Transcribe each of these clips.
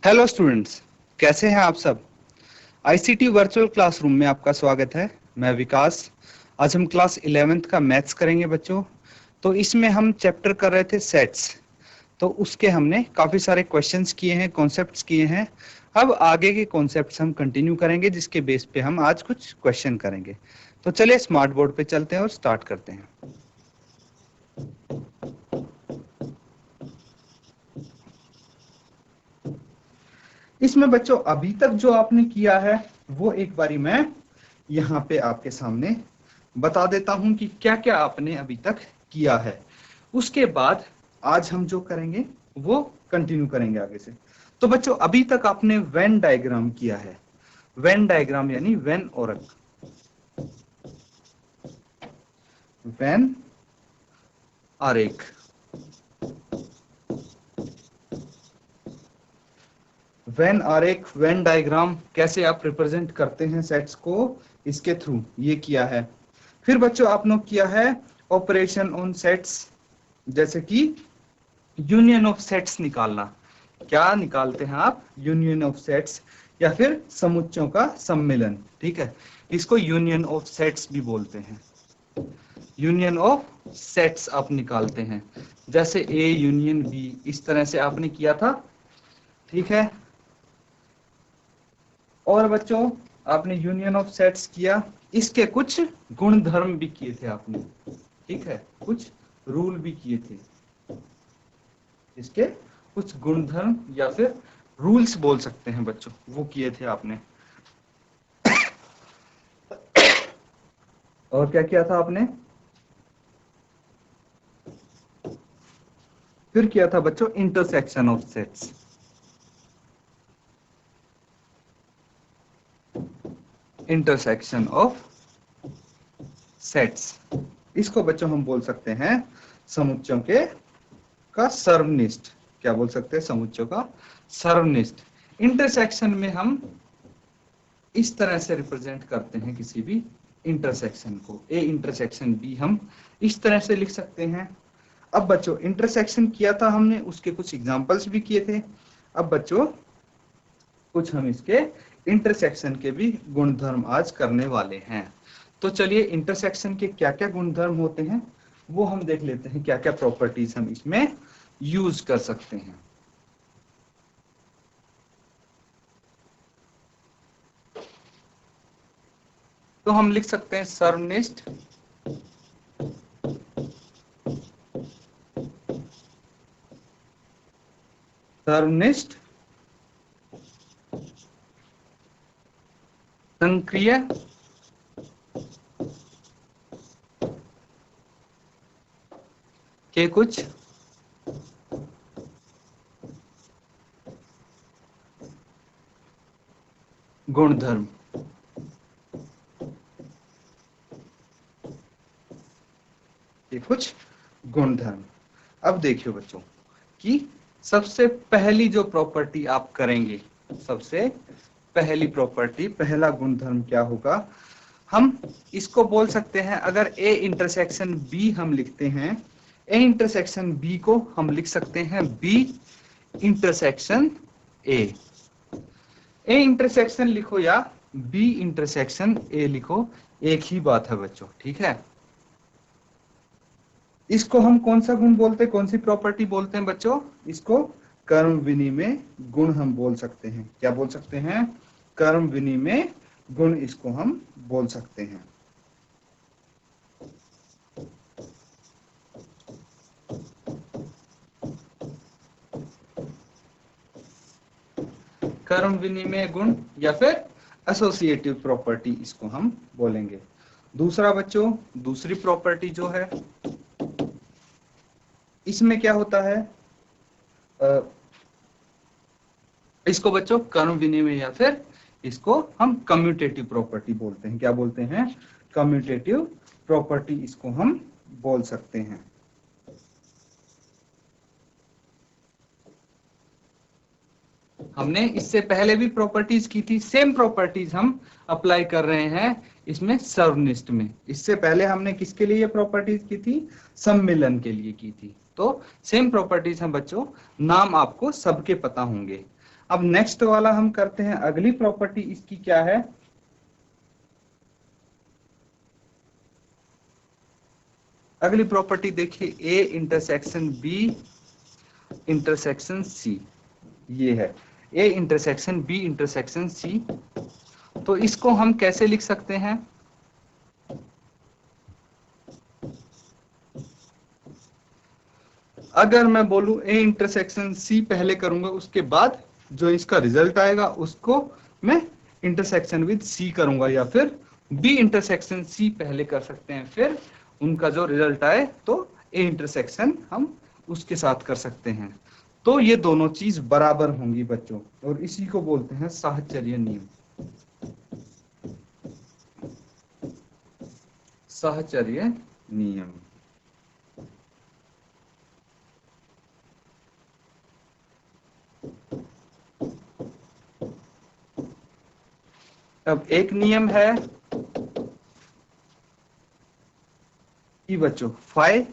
Hello students, कैसे हैं आप सब। आईसीटी वर्चुअल क्लासरूम में आपका स्वागत है। मैं विकास। आज हम क्लास 11th का मैथ्स करेंगे बच्चों। तो इसमें हम चैप्टर कर रहे थे सेट्स। तो उसके हमने काफ़ी सारे क्वेश्चंस किए हैं, कॉन्सेप्ट्स किए हैं। अब आगे के कॉन्सेप्ट्स हम कंटिन्यू करेंगे, जिसके बेस पे हम आज कुछ क्वेश्चन करेंगे। तो चलिए स्मार्ट बोर्ड पे चलते हैं और स्टार्ट करते हैं। इसमें बच्चों अभी तक जो आपने किया है वो एक बारी मैं यहाँ पे आपके सामने बता देता हूं कि क्या क्या आपने अभी तक किया है। उसके बाद आज हम जो करेंगे वो कंटिन्यू करेंगे आगे से। तो बच्चों अभी तक आपने वेन डायग्राम किया है। वेन डायग्राम यानी वेन औरक, वेन आरेख। वेन आरेख, वेन डायग्राम कैसे आप रिप्रेजेंट करते हैं सेट्स को, इसके थ्रू ये किया है। फिर बच्चों आपने किया है ऑपरेशन ऑन सेट्स, जैसे कि यूनियन ऑफ सेट्स निकालना। क्या निकालते हैं आप? यूनियन ऑफ सेट्स या फिर समुच्चयों का सम्मिलन। ठीक है, इसको यूनियन ऑफ सेट्स भी बोलते हैं। यूनियन ऑफ सेट्स आप निकालते हैं, जैसे ए यूनियन बी, इस तरह से आपने किया था। ठीक है, और बच्चों आपने यूनियन ऑफ सेट्स किया, इसके कुछ गुणधर्म भी किए थे आपने। ठीक है, कुछ रूल भी किए थे, इसके कुछ गुणधर्म या फिर रूल्स बोल सकते हैं बच्चों, वो किए थे आपने। और क्या किया था आपने? फिर किया था बच्चों intersection of sets. Intersection of sets, इसको बच्चों हम बोल सकते हैं समुच्चयों के का सर्वनिष्ठ। क्या बोल सकते हैं? समुच्चयों का सर्वनिष्ठ। इंटरसेक्शन में हम इस तरह से रिप्रेजेंट करते हैं किसी भी इंटरसेक्शन को। ए इंटरसेक्शन बी हम इस तरह से लिख सकते हैं। अब बच्चों इंटरसेक्शन किया था हमने, उसके कुछ एग्जांपल्स भी किए थे। अब बच्चों कुछ हम इसके इंटरसेक्शन के भी गुणधर्म आज करने वाले हैं। तो चलिए इंटरसेक्शन के क्या क्या गुणधर्म होते हैं वो हम देख लेते हैं, क्या क्या प्रॉपर्टीज हम इसमें यूज कर सकते हैं। तो हम लिख सकते हैं सर्वनिष्ठ, सर्वनिष्ठ, संक्रिय, के कुछ गुणधर्म। ये कुछ गुणधर्म। अब देखियो बच्चों कि सबसे पहली जो प्रॉपर्टी आप करेंगे, सबसे पहली प्रॉपर्टी, पहला गुणधर्म क्या होगा? हम इसको बोल सकते हैं, अगर ए इंटरसेक्शन बी हम लिखते हैं, ए इंटरसेक्शन बी को हम लिख सकते हैं B intersection A. A intersection लिखो या बी इंटरसेक्शन ए लिखो, एक ही बात है बच्चों। ठीक है, इसको हम कौन सा गुण बोलते हैं, कौन सी प्रॉपर्टी बोलते हैं बच्चों? इसको कर्म विनिमय गुण हम बोल सकते हैं। क्या बोल सकते हैं? कर्म विनिमय गुण, इसको हम बोल सकते हैं। कर्म विनिमय गुण या फिर एसोसिएटिव प्रॉपर्टी, इसको हम बोलेंगे। दूसरा बच्चों, दूसरी प्रॉपर्टी जो है, इसमें क्या होता है? इसको बच्चों कर्म विनिमय या फिर इसको हम कम्यूटेटिव प्रॉपर्टी बोलते हैं। क्या बोलते हैं? कम्यूटेटिव प्रॉपर्टी, इसको हम बोल सकते हैं। हमने इससे पहले भी प्रॉपर्टीज की थी, सेम प्रॉपर्टीज हम अप्लाई कर रहे हैं इसमें सर्वनिष्ठ में। इससे पहले हमने किसके लिए ये प्रॉपर्टीज की थी? सम्मिलन के लिए की थी। तो सेम प्रॉपर्टीज हैं बच्चों, नाम आपको सबके पता होंगे। अब नेक्स्ट वाला हम करते हैं, अगली प्रॉपर्टी इसकी क्या है, अगली प्रॉपर्टी देखिए, A intersection B intersection C, ये है A intersection B intersection C. तो इसको हम कैसे लिख सकते हैं, अगर मैं बोलूं ए इंटरसेक्शन सी पहले करूंगा, उसके बाद जो इसका रिजल्ट आएगा उसको मैं इंटरसेक्शन विद सी करूंगा, या फिर बी इंटरसेक्शन सी पहले कर सकते हैं, फिर उनका जो रिजल्ट आए तो ए इंटरसेक्शन हम उसके साथ कर सकते हैं। तो ये दोनों चीज बराबर होंगी बच्चों, और इसी को बोलते हैं साहचर्य नियम, साहचर्य नियम। अब एक नियम है कि बच्चों फाई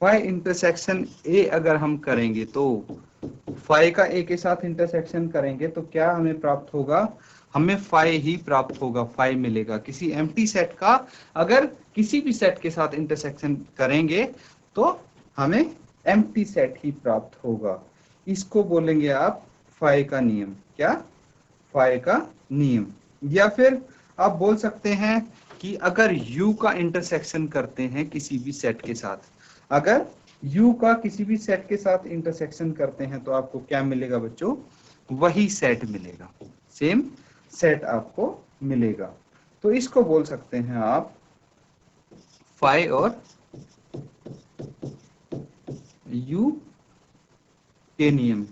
इंटरसेक्शन ए अगर हम करेंगे तो फाई का ए के साथ इंटरसेक्शन करेंगे तो क्या हमें प्राप्त होगा, हमें फाई ही प्राप्त होगा, फाई मिलेगा। किसी एम्प्टी सेट का अगर किसी भी सेट के साथ इंटरसेक्शन करेंगे तो हमें एम्प्टी सेट ही प्राप्त होगा। इसको बोलेंगे आप फाई का नियम, क्या, फाई का नियम। या फिर आप बोल सकते हैं कि अगर u का इंटरसेक्शन करते हैं किसी भी सेट के साथ, अगर u का किसी भी सेट के साथ इंटरसेक्शन करते हैं तो आपको क्या मिलेगा बच्चों, वही सेट मिलेगा, सेम सेट आपको मिलेगा। तो इसको बोल सकते हैं आप फाई और u के नियम।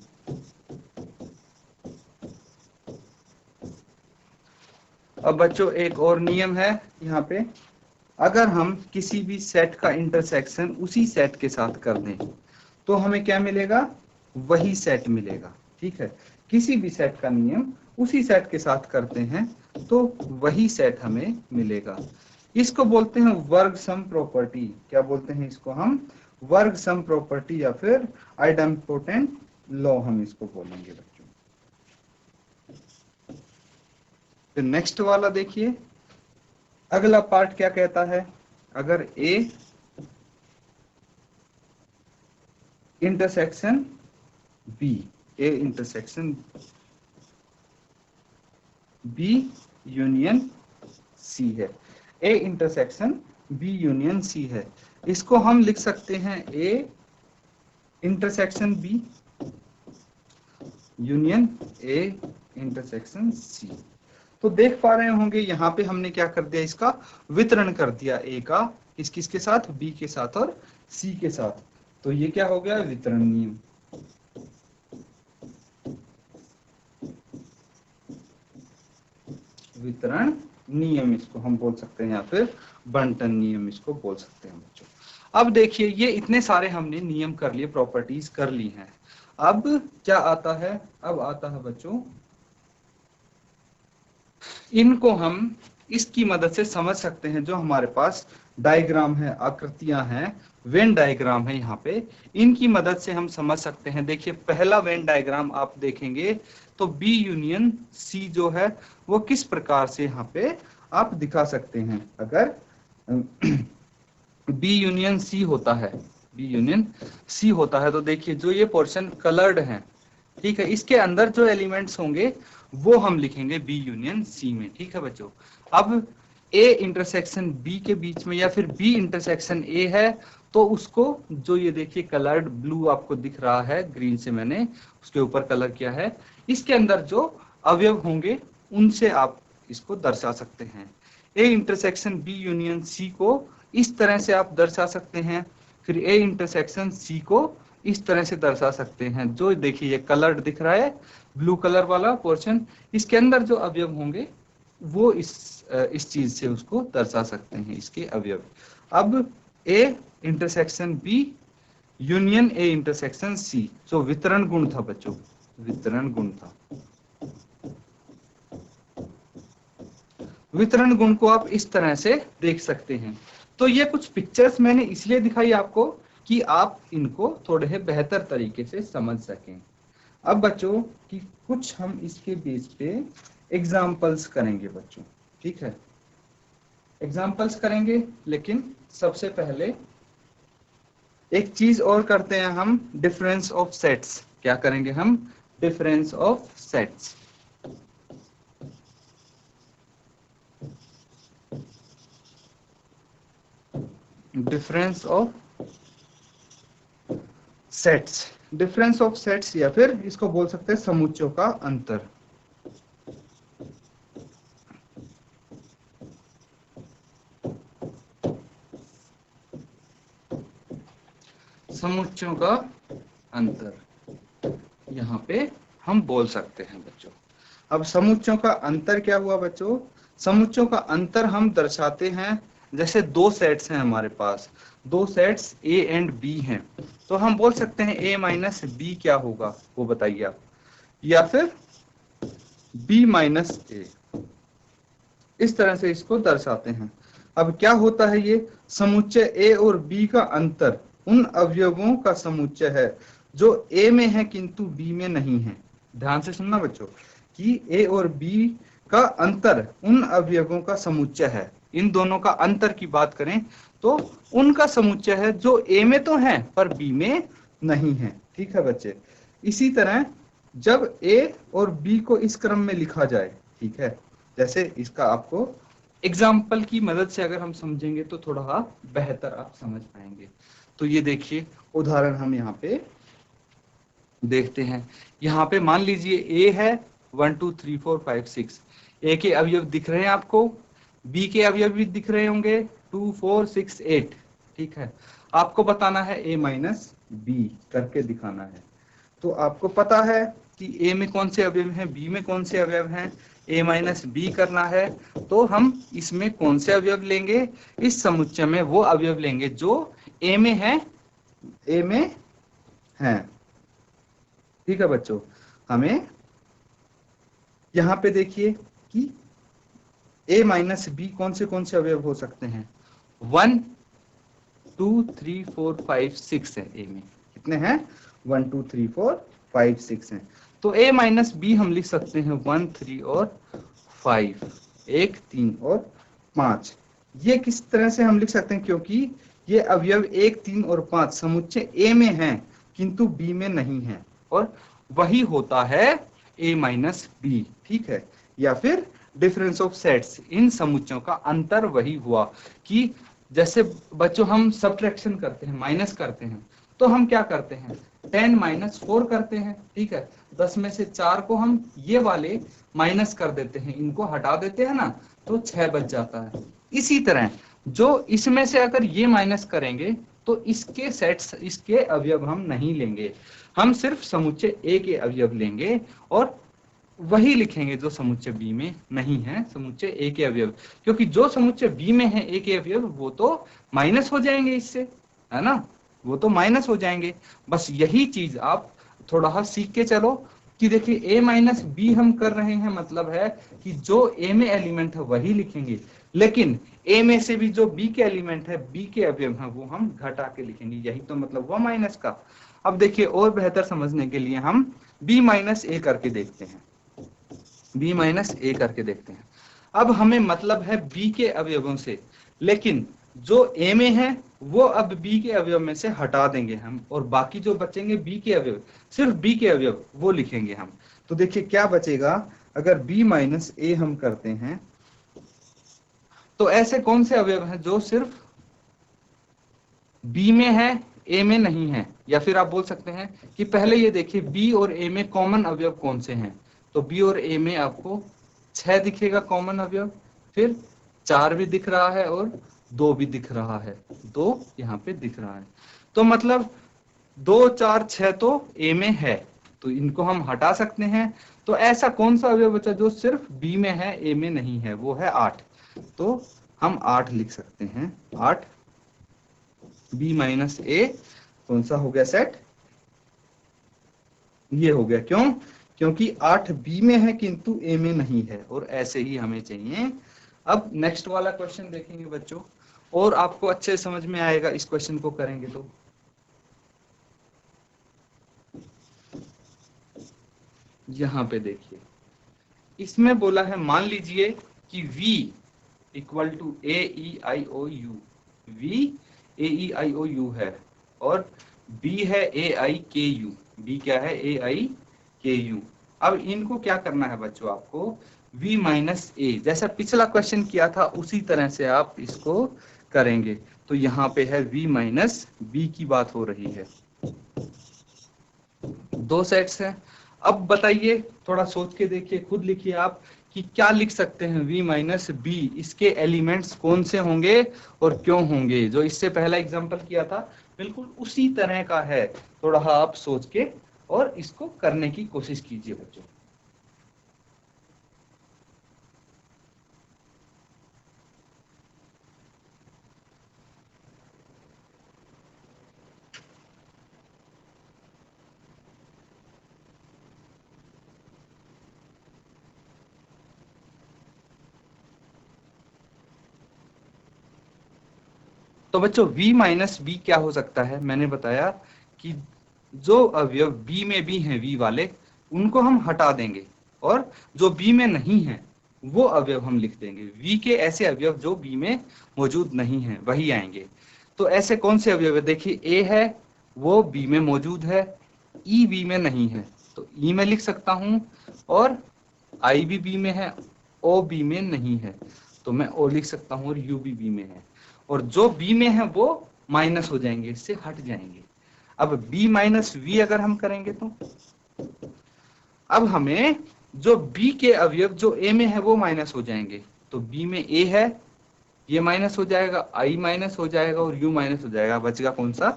अब बच्चों एक और नियम है यहाँ पे, अगर हम किसी भी सेट का इंटरसेक्शन उसी सेट के साथ कर दें तो हमें क्या मिलेगा, वही सेट मिलेगा। ठीक है, किसी भी सेट का नियम उसी सेट के साथ करते हैं तो वही सेट हमें मिलेगा। इसको बोलते हैं वर्ग सम प्रॉपर्टी। क्या बोलते हैं इसको हम, वर्ग सम प्रॉपर्टी, या फिर आइडेम्पोटेंट लॉ हम इसको बोलेंगे बच्चों। फिर नेक्स्ट वाला देखिए, अगला पार्ट क्या कहता है, अगर A intersection B, A intersection B union C है, A intersection B union C है, इसको हम लिख सकते हैं A intersection B union A intersection C. तो देख पा रहे होंगे यहाँ पे हमने क्या कर दिया, इसका वितरण कर दिया, ए का किस किस के साथ, बी के साथ और सी के साथ। तो ये क्या हो गया, वितरण नियम। वितरण नियम इसको हम बोल सकते हैं, या फिर बंटन नियम इसको बोल सकते हैं बच्चों। अब देखिए ये इतने सारे हमने नियम कर लिए, प्रॉपर्टीज कर ली हैं। अब क्या आता है, अब आता है बच्चों, इनको हम इसकी मदद से समझ सकते हैं। जो हमारे पास डायग्राम है, आकृतियां हैं, वेन डायग्राम है, यहाँ पे इनकी मदद से हम समझ सकते हैं। देखिए पहला वेन डायग्राम आप देखेंगे तो बी यूनियन सी जो है वो किस प्रकार से यहाँ पे आप दिखा सकते हैं। अगर बी यूनियन सी होता है, बी यूनियन सी होता है तो देखिए जो ये पोर्शन कलर्ड है, ठीक है, इसके अंदर जो एलिमेंट्स होंगे वो हम लिखेंगे बी यूनियन सी में। ठीक है बच्चों, अब ए इंटरसेक्शन बी के बीच में या फिर बी इंटरसेक्शन ए है तो उसको जो ये देखिए कलर्ड ब्लू आपको दिख रहा है, ग्रीन से मैंने उसके ऊपर कलर किया है, इसके अंदर जो अवयव होंगे उनसे आप इसको दर्शा सकते हैं। A intersection B union C को इस तरह से आप दर्शा सकते हैं, फिर ए इंटरसेक्शन सी को इस तरह से दर्शा सकते हैं। जो देखिए ये कलर्ड दिख रहा है ब्लू कलर वाला पोर्शन, इसके अंदर जो अवयव होंगे वो इस चीज से उसको दर्शा सकते हैं, इसके अवयव। अब A intersection B union A intersection C, जो वितरण गुण था बच्चों, वितरण गुण था, वितरण गुण को आप इस तरह से देख सकते हैं। तो ये कुछ पिक्चर्स मैंने इसलिए दिखाई आपको कि आप इनको थोड़े बेहतर तरीके से समझ सकें। अब बच्चों कि कुछ हम इसके बेस पे एग्जाम्पल्स करेंगे बच्चों, ठीक है, एग्जाम्पल्स करेंगे। लेकिन सबसे पहले एक चीज और करते हैं हम, डिफरेंस ऑफ सेट्स। क्या करेंगे हम? Difference of sets. Difference of sets, difference of sets या फिर इसको बोल सकते हैं समुच्चयों का अंतर। समुच्चयों का अंतर यहाँ पे हम बोल सकते हैं बच्चों। अब समुच्चयों का अंतर क्या हुआ बच्चों? समुच्चयों का अंतर हम दर्शाते हैं, जैसे दो सेट्स हैं हमारे पास, दो सेट्स ए एंड बी हैं, तो हम बोल सकते हैं ए माइनस बी क्या होगा वो बताइए आप, या फिर बी माइनस ए, इस तरह से इसको दर्शाते हैं। अब क्या होता है ये? समुच्चय ए और बी का अंतर उन अवयवों का समुच्चय है जो ए में है किंतु बी में नहीं है। ध्यान से सुनना बच्चों कि ए और बी का अंतर उन अवयवों का समुच्चय है। इन दोनों का अंतर की बात करें तो उनका समुच्चय है जो ए में तो है पर बी में नहीं है। ठीक है बच्चे, इसी तरह जब ए और बी को इस क्रम में लिखा जाए, ठीक है, जैसे इसका आपको एग्जाम्पल की मदद से अगर हम समझेंगे तो थोड़ा बेहतर आप समझ पाएंगे। तो ये देखिए उदाहरण हम यहाँ पे देखते हैं। यहाँ पे मान लीजिए ए है 1 2 3 4 5 6, ए के अवयव दिख रहे हैं आपको, बी के अवयव भी दिख रहे होंगे 2 4 6 8। ठीक है, आपको बताना है ए माइनस बी करके दिखाना है। तो आपको पता है कि ए में कौन से अवयव हैं, बी में कौन से अवयव हैं, ए माइनस बी करना है। तो हम इसमें कौन से अवयव लेंगे? इस समुच्चय में वो अवयव लेंगे जो ए में है, ए में है। ठीक है बच्चों, हमें यहां पे देखिए कि ए माइनस बी कौन से अवयव हो सकते हैं? 1 2 3 4 5 6 है ए में। कितने हैं? 1 2 3 4 5 6 हैं। तो ए माइनस बी हम लिख सकते हैं 1 3 और 5, 1 3 और 5। ये किस तरह से हम लिख सकते हैं? क्योंकि ये अवयव 1 3 और 5 समुच्चय ए में हैं किंतु बी में नहीं है, और वही होता है ए माइनस बी। ठीक है, या फिर डिफरेंस ऑफ सेट्स, इन समुच्चयों का अंतर वही हुआ कि जैसे बच्चों हम सब्ट्रैक्शन करते हैं, माइनस करते हैं, तो हम क्या करते हैं? 10 माइनस 4 करते हैं। ठीक है, 10 में से 4 को हम ये वाले माइनस कर देते हैं, इनको हटा देते हैं ना, तो 6 बच जाता है। इसी तरह जो इसमें से अगर ये माइनस करेंगे तो इसके सेट्स, इसके अवयव हम नहीं लेंगे, हम सिर्फ समुच्चय ए के अवयव लेंगे और वही लिखेंगे जो समुच्चय बी में नहीं है, समुच्चय ए के अवयव। क्योंकि जो समुच्चय बी में है ए के अवयव वो तो माइनस हो जाएंगे इससे, है ना, वो तो माइनस हो जाएंगे। बस यही चीज आप थोड़ा सीख के चलो कि देखिए ए माइनस बी हम कर रहे हैं, मतलब है कि जो ए में एलिमेंट है वही लिखेंगे, लेकिन ए में से भी जो बी के एलिमेंट है, बी के अवयव हैं, वो हम घटा के लिखेंगे। यही तो मतलब हुआ माइनस का। अब देखिए और बेहतर समझने के लिए हम बी माइनस ए करके देखते हैं, बी माइनस ए करके देखते हैं। अब हमें मतलब है बी के अवयवों से, लेकिन जो ए में है वो अब बी के अवयव में से हटा देंगे हम, और बाकी जो बचेंगे बी के अवयव, सिर्फ बी के अवयव वो लिखेंगे हम। तो देखिए क्या बचेगा अगर बी माइनस ए हम करते हैं, तो ऐसे कौन से अवयव हैं जो सिर्फ बी में है, ए में नहीं है? या फिर आप बोल सकते हैं कि पहले ये देखिए बी और ए में कॉमन अवयव कौन से हैं। तो बी और ए में आपको 6 दिखेगा कॉमन अवयव, फिर 4 भी दिख रहा है और 2 भी दिख रहा है, 2 यहाँ पे दिख रहा है। तो मतलब 2 4 6 तो ए में है, तो इनको हम हटा सकते हैं। तो ऐसा कौन सा अवयव बचा जो सिर्फ बी में है, ए में नहीं है? वो है 8। तो हम 8 लिख सकते हैं, 8 बी माइनस ए कौन सा हो गया सेट? ये हो गया। क्यों? क्योंकि 8 बी में है किंतु ए में नहीं है, और ऐसे ही हमें चाहिए। अब नेक्स्ट वाला क्वेश्चन देखेंगे बच्चों, और आपको अच्छे समझ में आएगा इस क्वेश्चन को करेंगे तो। यहाँ पे देखिए, इसमें बोला है मान लीजिए कि V equal to AEIOU, V AEIOU है और B है AIKU, B क्या है AIKU। अब इनको क्या करना है बच्चों, आपको V माइनस A, जैसा पिछला क्वेश्चन किया था उसी तरह से आप इसको करेंगे। तो यहाँ पे है V माइनस B की बात हो रही है, दो सेट्स हैं। अब बताइए, थोड़ा सोच के देखिए, खुद लिखिए आप कि क्या लिख सकते हैं V माइनस बी, इसके एलिमेंट्स कौन से होंगे और क्यों होंगे। जो इससे पहला एग्जांपल किया था बिल्कुल उसी तरह का है, थोड़ा आप सोच के और इसको करने की कोशिश कीजिए बच्चों। तो बच्चों V माइनस बी क्या हो सकता है, मैंने बताया कि जो अवयव B में भी हैं V वाले, उनको हम हटा देंगे और जो B में नहीं है वो अवयव हम लिख देंगे। V के ऐसे अवयव जो B में मौजूद नहीं है वही आएंगे। तो ऐसे कौन से अवयव है, देखिए A है वो B में मौजूद है, E B में नहीं है तो E में लिख सकता हूं, और I भी B में है, O B में नहीं है तो मैं O लिख सकता हूं, और U भी B में है। और जो B में है वो माइनस हो जाएंगे, इससे हट जाएंगे। अब B माइनस V अगर हम करेंगे तो अब हमें जो B के अवयव जो A में है वो माइनस हो जाएंगे। तो B में A है, ये माइनस हो जाएगा, I माइनस हो जाएगा और U माइनस हो जाएगा, बचेगा कौन सा,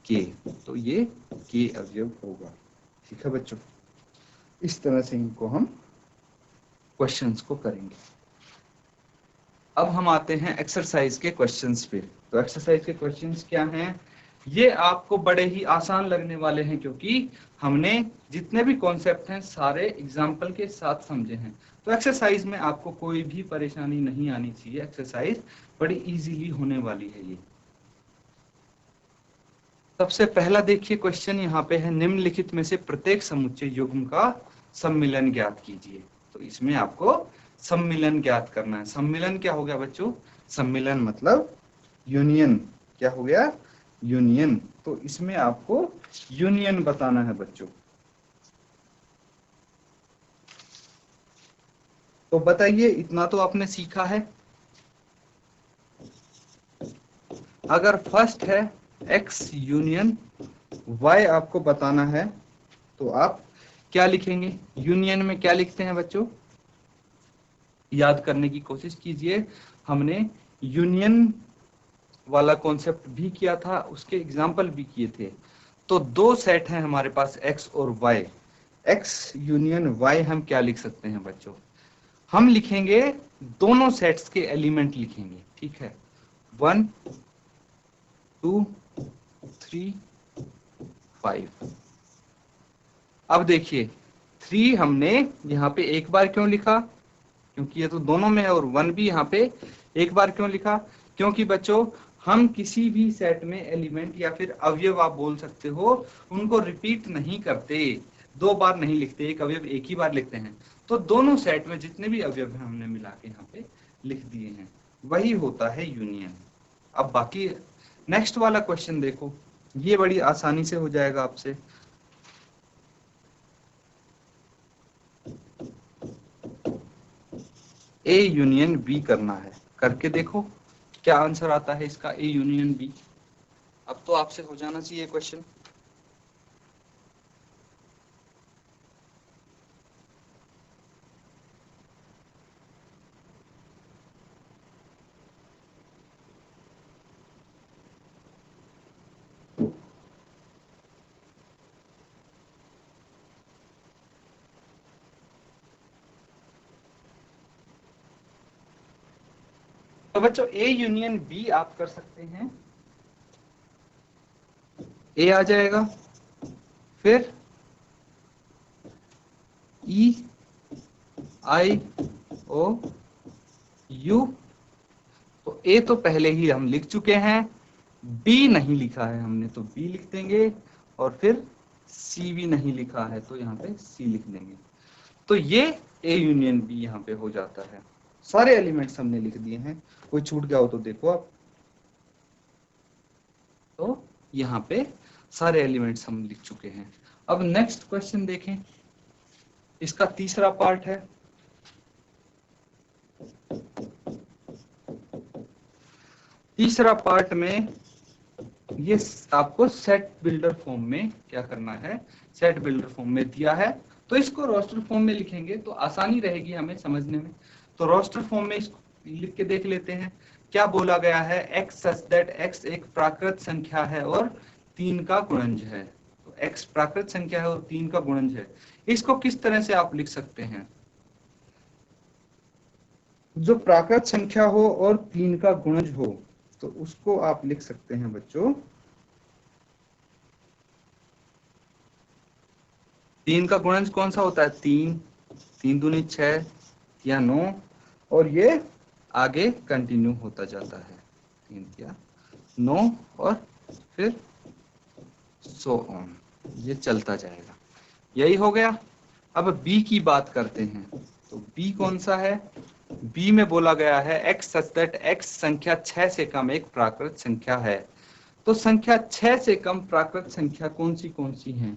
K। तो ये K अवयव होगा। ठीक है बच्चों, इस तरह से इनको हम क्वेश्चंस को करेंगे। अब हम आते हैं एक्सरसाइज के क्वेश्चंस पे। तो एक्सरसाइज के क्वेश्चंस क्या हैं, ये आपको बड़े ही आसान लगने वाले हैं क्योंकि हमने जितने भी कॉन्सेप्ट हैं सारे एग्जाम्पल के साथ समझे हैं। तो एक्सरसाइज में आपको कोई भी परेशानी नहीं आनी चाहिए, एक्सरसाइज बड़ी इजीली होने वाली है ये। सबसे पहला देखिए क्वेश्चन यहाँ पे है, निम्नलिखित में से प्रत्येक समुच्चय युग्म का सम्मिलन ज्ञात कीजिए। तो इसमें आपको सम्मिलन ज्ञात करना है। सम्मिलन क्या हो गया बच्चों, सम्मिलन मतलब यूनियन, क्या हो गया, यूनियन। तो इसमें आपको यूनियन बताना है बच्चों। तो बताइए, इतना तो आपने सीखा है। अगर फर्स्ट है x यूनियन y आपको बताना है तो आप क्या लिखेंगे, यूनियन में क्या लिखते हैं बच्चों, याद करने की कोशिश कीजिए। हमने यूनियन वाला कॉन्सेप्ट भी किया था, उसके एग्जाम्पल भी किए थे। तो दो सेट हैं हमारे पास x और y, x यूनियन y हम क्या लिख सकते हैं बच्चों, हम लिखेंगे दोनों सेट्स के एलिमेंट लिखेंगे। ठीक है, 1 2 3 5। अब देखिए 3 हमने यहाँ पे एक बार क्यों लिखा, क्योंकि ये तो दोनों में है, और 1 भी यहाँ पे एक बार क्यों लिखा, क्योंकि बच्चों हम किसी भी सेट में एलिमेंट या फिर अवयव आप बोल सकते हो, उनको रिपीट नहीं करते, दो बार नहीं लिखते, एक अवयव एक ही बार लिखते हैं। तो दोनों सेट में जितने भी अवयव हैं हमने मिला के यहाँ पे लिख दिए हैं, वही होता है यूनियन। अब बाकी नेक्स्ट वाला क्वेश्चन देखो, ये बड़ी आसानी से हो जाएगा आपसे। ए यूनियन बी करना है, करके देखो क्या आंसर आता है इसका, ए यूनियन बी। अब तो आपसे हो जाना चाहिए क्वेश्चन। तो बच्चों ए यूनियन बी आप कर सकते हैं, ए आ जाएगा, फिर ई आई ओ यू। तो ए तो पहले ही हम लिख चुके हैं, बी नहीं लिखा है हमने तो बी लिख देंगे, और फिर सी भी नहीं लिखा है तो यहाँ पे सी लिख देंगे। तो ये ए यूनियन बी यहाँ पे हो जाता है। सारे एलिमेंट्स हमने लिख दिए हैं, कोई छूट गया हो तो देखो आप। तो यहाँ पे सारे एलिमेंट्स हम लिख चुके हैं। अब नेक्स्ट क्वेश्चन देखें, इसका तीसरा पार्ट है। तीसरा पार्ट में ये आपको सेट बिल्डर फॉर्म में क्या करना है, सेट बिल्डर फॉर्म में दिया है, तो इसको रोस्टर फॉर्म में लिखेंगे तो आसानी रहेगी हमें समझने में। तो रोस्टर फॉर्म में इसको लिख के देख लेते हैं। क्या बोला गया है, x सच दैट x एक प्राकृत संख्या है और 3 का गुणज है। तो x प्राकृत संख्या है और 3 का गुणज है। इसको किस तरह से आप लिख सकते हैं, जो प्राकृत संख्या हो और 3 का गुणज हो, तो उसको आप लिख सकते हैं बच्चों, 3 का गुणज कौन सा होता है, 3, 3 दूनी 6 या 9, और ये आगे कंटिन्यू होता जाता है, 3 या 9 और फिर सो ऑन, ये चलता जाएगा। यही हो गया। अब बी की बात करते हैं। तो बी कौन सा है, बी में बोला गया है x सच दैट x संख्या 6 से कम एक प्राकृत संख्या है। तो संख्या 6 से कम प्राकृत संख्या कौन सी हैं,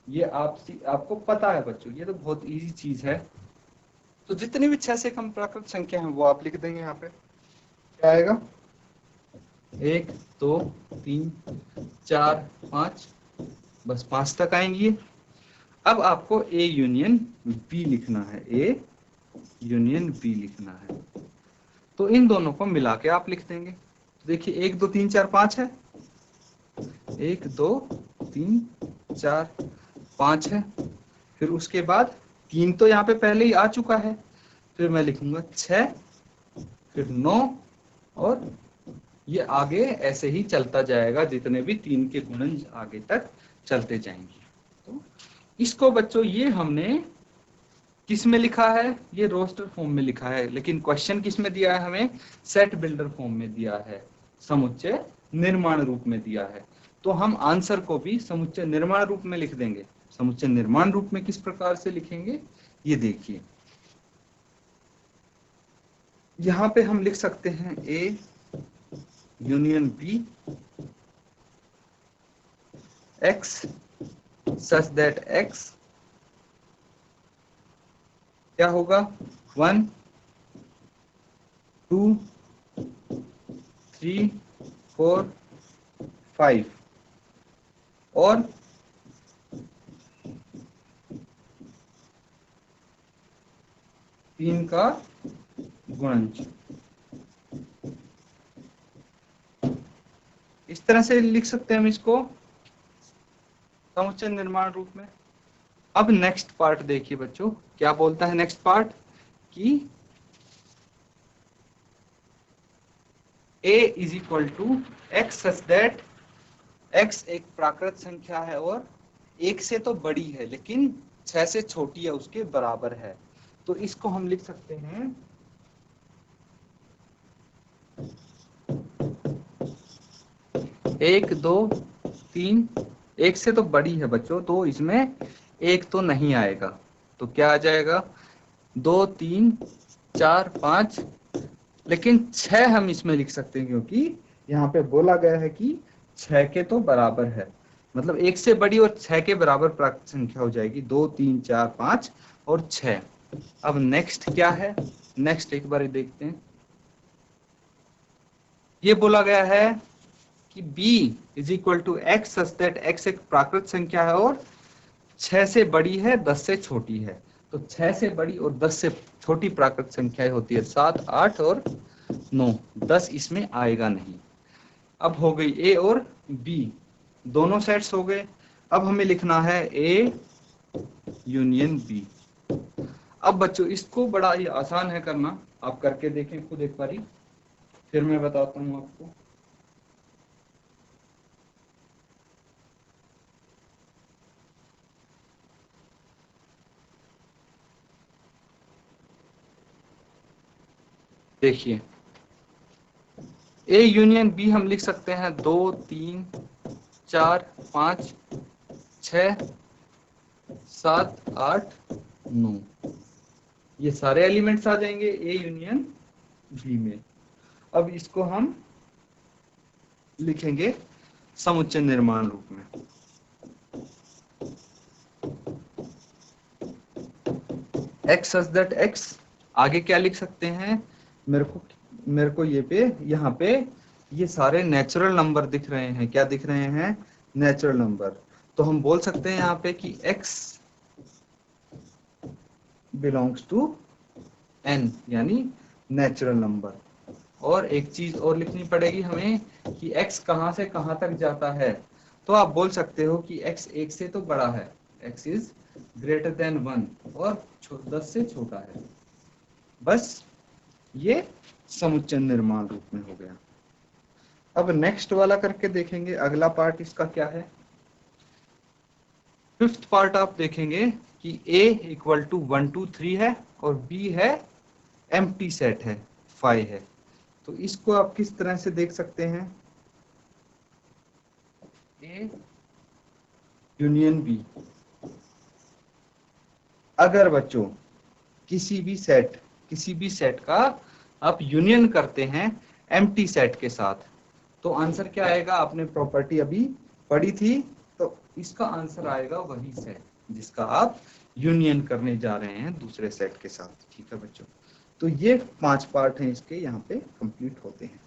ये आपको पता है बच्चों, ये तो बहुत इजी चीज है। तो जितनी भी 6 से कम प्राकृत संख्या है वो आप लिख देंगे। यहाँ पे क्या आएगा, 1 2 3 4 5, बस 5 तक आएंगी। अब आपको ए यूनियन बी लिखना है, ए यूनियन बी लिखना है। तो इन दोनों को मिला के आप लिख देंगे। तो देखिए 1 2 3 4 5 है, 1 2 3 4 5 है, फिर उसके बाद 3 तो यहाँ पे पहले ही आ चुका है, फिर मैं लिखूंगा 6, फिर 9, और ये आगे ऐसे ही चलता जाएगा, जितने भी 3 के गुणज आगे तक चलते जाएंगे। तो इसको बच्चों ये हमने किस में लिखा है, ये रोस्टर फॉर्म में लिखा है, लेकिन क्वेश्चन किस में दिया है हमें, सेट बिल्डर फॉर्म में दिया है, समुच्चय निर्माण रूप में दिया है। तो हम आंसर को भी समुच्चय निर्माण रूप में लिख देंगे। समुच्चय निर्माण रूप में किस प्रकार से लिखेंगे, ये देखिए। यहाँ पे हम लिख सकते हैं A union B x such that x क्या होगा, 1 2 3 4 5, और तीन का गुणज। इस तरह से लिख सकते हैं हम इसको समुच्चय निर्माण रूप में। अब नेक्स्ट पार्ट देखिए बच्चों, क्या बोलता है नेक्स्ट पार्ट कि a is equal to x such that x एक प्राकृत संख्या है और 1 से तो बड़ी है लेकिन 6 से छोटी है, उसके बराबर है। तो इसको हम लिख सकते हैं 1 2 3, 1 से तो बड़ी है बच्चों, तो इसमें 1 तो नहीं आएगा, तो क्या आ जाएगा 2 3 4 5, लेकिन 6 हम इसमें लिख सकते हैं क्योंकि यहाँ पे बोला गया है कि 6 के तो बराबर है, मतलब 1 से बड़ी और 6 के बराबर प्राकृत संख्या हो जाएगी, 2 3 4 5 और 6। अब नेक्स्ट क्या है, नेक्स्ट एक बार देखते हैं। ये बोला गया है कि b is equal to x such that x एक प्राकृत संख्या है और 6 से बड़ी है 10 से छोटी है। तो 6 से बड़ी और 10 से छोटी प्राकृत संख्याएं होती है 7 8 और 9, 10 इसमें आएगा नहीं। अब हो गई a और b, दोनों सेट्स हो गए। अब हमें लिखना है a यूनियन b। अब बच्चों इसको बड़ा ही आसान है करना, आप करके देखें खुद एक बारी, फिर मैं बताता हूं आपको। देखिए ए यूनियन बी हम लिख सकते हैं 2 3 4 5 6 7 8 नो, ये सारे एलिमेंट्स आ जाएंगे ए यूनियन बी में। अब इसको हम लिखेंगे समुच्चय निर्माण रूप में। एक्स सच दैट एक्स, आगे क्या लिख सकते हैं, मेरे को ये पे यहाँ पे ये सारे नेचुरल नंबर दिख रहे हैं। क्या दिख रहे हैं, नेचुरल नंबर। तो हम बोल सकते हैं यहाँ पे कि x बिलोंग्स टू n, यानी नेचुरल नंबर। और एक चीज और लिखनी पड़ेगी हमें कि x कहां से कहां तक जाता है। तो आप बोल सकते हो कि x 1 से तो बड़ा है, x इज ग्रेटर देन 1, और 10 से छोटा है। बस ये समुच्चय निर्माण रूप में हो गया। अब नेक्स्ट वाला करके देखेंगे, अगला पार्ट इसका क्या है। फिफ्थ पार्ट आप देखेंगे कि a इक्वल टू 1 2 3 है और b है एम्प्टी सेट है, 5 है। तो इसको आप किस तरह से देख सकते हैं, a यूनियन b। अगर बच्चों किसी भी सेट का आप यूनियन करते हैं एम्प्टी सेट के साथ, तो आंसर क्या आएगा, आपने प्रॉपर्टी अभी पढ़ी थी, तो इसका आंसर आएगा वही सेट जिसका आप यूनियन करने जा रहे हैं दूसरे सेट के साथ। ठीक है बच्चों, तो ये 5 पार्ट हैं इसके, यहाँ पे कंप्लीट होते हैं।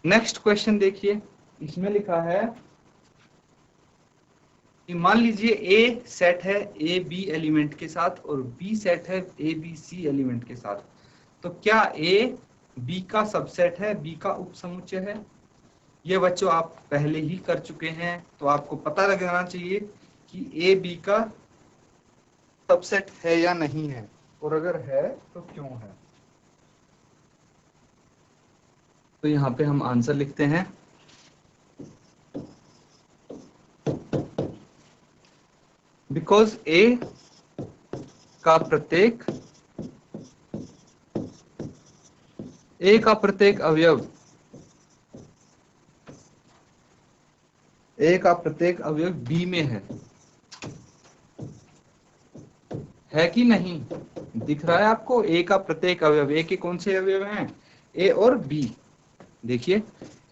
नेक्स्ट क्वेश्चन देखिए, इसमें लिखा है कि मान लीजिए ए सेट है ए बी एलिमेंट के साथ और बी सेट है ए बी सी एलिमेंट के साथ, तो क्या ए बी का सबसेट है, बी का उपसमुच्चय है। ये बच्चों आप पहले ही कर चुके हैं, तो आपको पता लग जाना चाहिए कि ए बी का सबसेट है या नहीं है, और अगर है तो क्यों है। तो यहाँ पे हम आंसर लिखते हैं, बिकॉज ए का प्रत्येक अवयव बी में है कि नहीं। दिख रहा है आपको, ए का प्रत्येक अवयव, ए के कौन से अवयव हैं, ए और बी। देखिए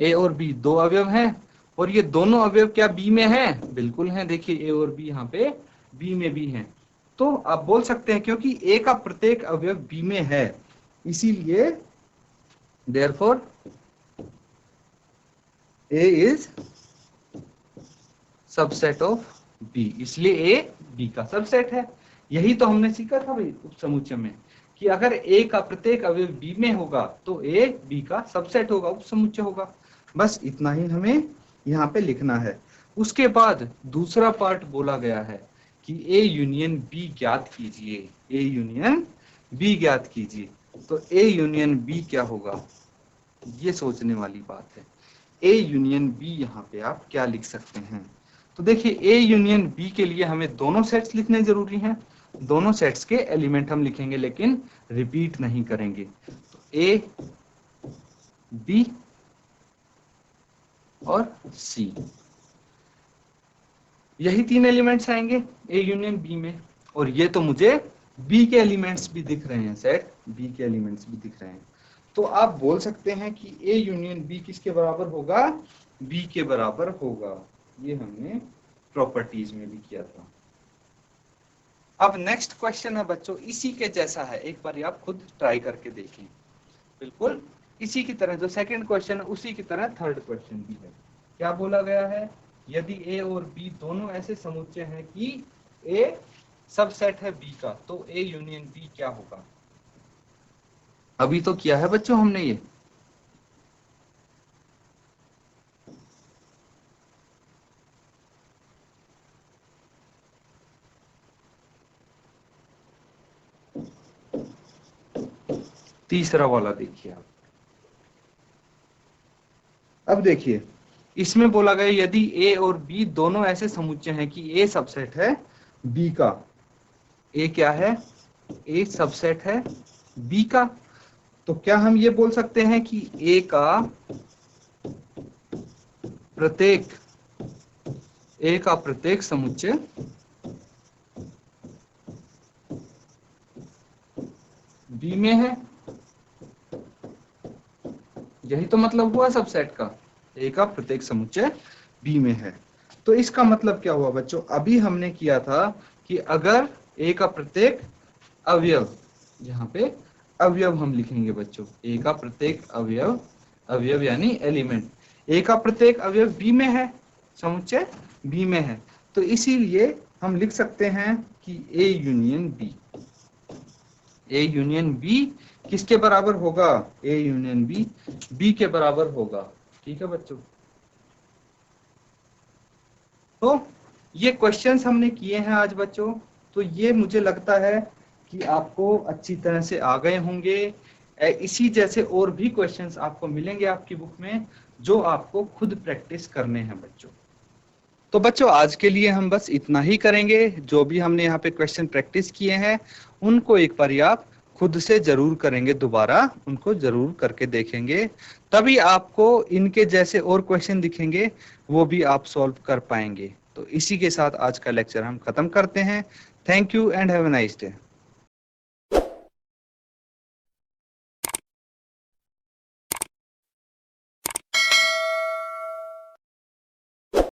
ए और बी दो अवयव हैं, और ये दोनों अवयव क्या बी में हैं, बिल्कुल हैं। देखिए ए और बी यहाँ पे बी में भी हैं। तो आप बोल सकते हैं क्योंकि ए का प्रत्येक अवयव बी में है, इसीलिए therefore A is subset of B, इसलिए A B का सबसेट है। यही तो हमने सीखा था भाई उपसमुच्चय में, कि अगर A का प्रत्येक अवयव B में होगा तो A B का सबसेट होगा, उपसमुच्चय होगा। बस इतना ही हमें यहाँ पे लिखना है। उसके बाद दूसरा पार्ट बोला गया है कि A यूनियन B ज्ञात कीजिए, A यूनियन B ज्ञात कीजिए। तो A यूनियन B क्या होगा, ये सोचने वाली बात है। A यूनियन B यहाँ पे आप क्या लिख सकते हैं। तो देखिए A यूनियन B के लिए हमें दोनों सेट्स लिखने जरूरी हैं। दोनों सेट्स के एलिमेंट हम लिखेंगे, लेकिन रिपीट नहीं करेंगे। तो A B और C, यही 3 एलिमेंट्स आएंगे A यूनियन B में। और ये तो मुझे B के एलिमेंट्स भी दिख रहे हैं, सेट B के एलिमेंट्स भी दिख रहे हैं। तो आप बोल सकते हैं कि A यूनियन B किसके बराबर होगा, B के बराबर होगा। ये हमने प्रॉपर्टीज में भी किया था। अब नेक्स्ट क्वेश्चन है बच्चों, इसी के जैसा है, एक बार आप खुद ट्राई करके देखें। बिल्कुल इसी की तरह जो सेकंड क्वेश्चन है उसी की तरह थर्ड क्वेश्चन भी है। क्या बोला गया है, यदि A और B दोनों ऐसे समुच्चय हैं कि A सबसेट है B का, तो A यूनियन B क्या होगा। अभी तो किया है बच्चों हमने ये। तीसरा वाला देखिए आप। अब देखिए इसमें बोला गया यदि A और B दोनों ऐसे समुच्चय हैं कि A सबसेट है B का, A क्या है, A सबसेट है B का, तो क्या हम ये बोल सकते हैं कि A का प्रत्येक ए का प्रत्येक समुच्चय बी में है। यही तो मतलब हुआ सब सेट का, ए का प्रत्येक समुच्चय बी में है। तो इसका मतलब क्या हुआ बच्चों, अभी हमने किया था कि अगर ए का प्रत्येक अवयव, यहाँ पे अवयव हम लिखेंगे बच्चों, ए का प्रत्येक अवयव, अवयव यानी एलिमेंट, ए का प्रत्येक अवयव बी में है, समुच्चय बी में है, तो इसीलिए हम लिख सकते हैं कि A union B, A union B किसके बराबर होगा, ए यूनियन बी बी के बराबर होगा। ठीक है बच्चों, तो ये क्वेश्चंस हमने किए हैं आज बच्चों, तो ये मुझे लगता है कि आपको अच्छी तरह से आ गए होंगे। इसी जैसे और भी क्वेश्चंस आपको मिलेंगे आपकी बुक में, जो आपको खुद प्रैक्टिस करने हैं बच्चों। तो बच्चों आज के लिए हम बस इतना ही करेंगे। जो भी हमने यहाँ पे क्वेश्चन प्रैक्टिस किए हैं उनको एक बार आप खुद से जरूर करेंगे, दोबारा उनको जरूर करके देखेंगे, तभी आपको इनके जैसे और क्वेश्चन दिखेंगे, वो भी आप सॉल्व कर पाएंगे। तो इसी के साथ आज का लेक्चर हम खत्म करते हैं। Thank you and have a nice day.